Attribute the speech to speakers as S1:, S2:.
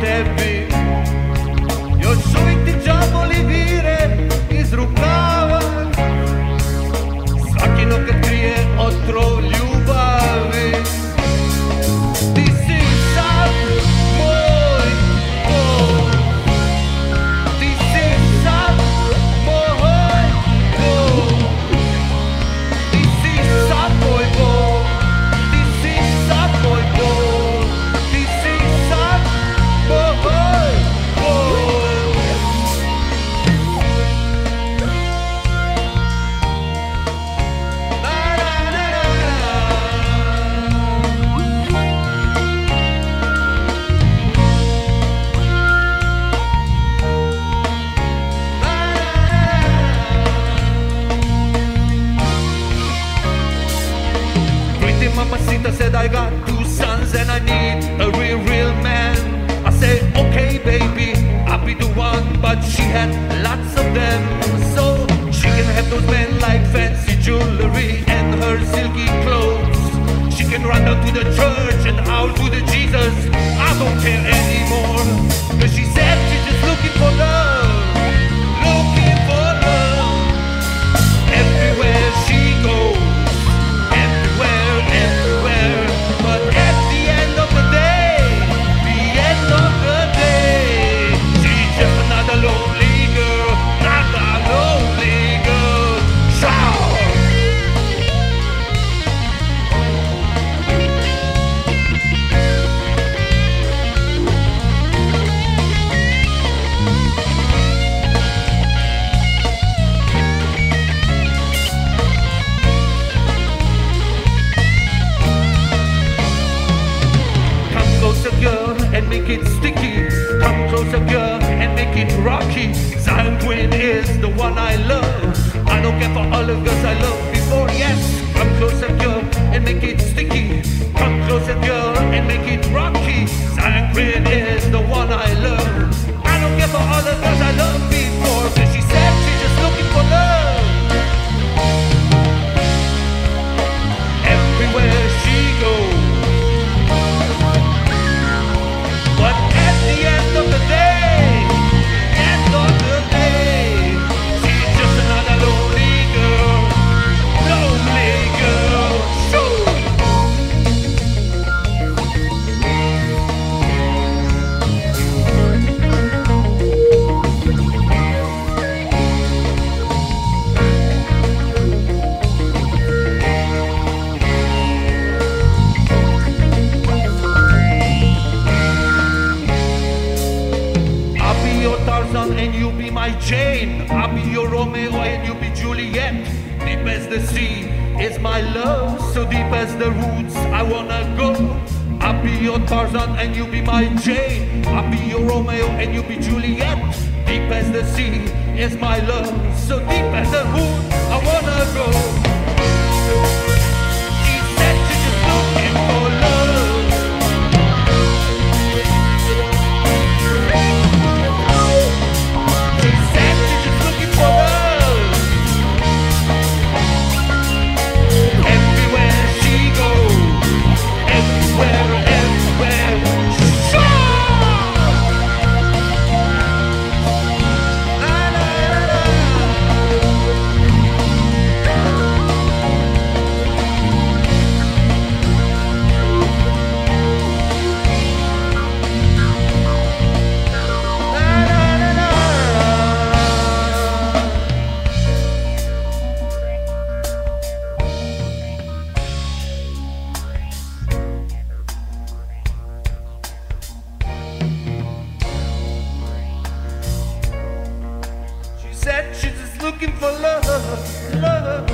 S1: tebi. Još uvijek ti đavoli vire iz rukava, svaki nokat krije otrov ljubavi. Ti si sad moj Bog, ti si sad moj Bog, ti si sad moj Bog, ti si sad moj Bog, ti si sad moj Bog. Mamacita said I got 2 sons and I need a real man. I said okay baby, I'll be the one, but she had lots of them. So she can have those men like fancy jewelry and her silky clothes. She can run down to the church and howl to the Jesus. I don't care anymore, cause she said she's just looking for love, looking for love. Everywhere she goes, but at the end of the day, she's just another lonely girl, another lonely girl. Shout! Girl, and make it sticky. Come closer, girl, and make it rocky. Zion Queen is the one I love. I don't care for all the girls I loved before. Yes, come closer, girl, and make it sticky. Come closer, girl, and make it rocky. Zion Queen is the one I love. I don't care for all the girls I loved before, cause she said she's just looking for love. Everywhere she goes. But at the end of the day, she's just another lonely girl, lonely girl. Tarzan and you be my Jane. I'll be your Romeo and you be Juliet. Deep as the sea is my love, so deep as the roots I wanna go. I'll be your Tarzan and you be my Jane. I'll be your Romeo and you be Juliet. Deep as the sea is my love, so deep as the roots I wanna go. She said she's just looking for love. Said she's just looking for love, love.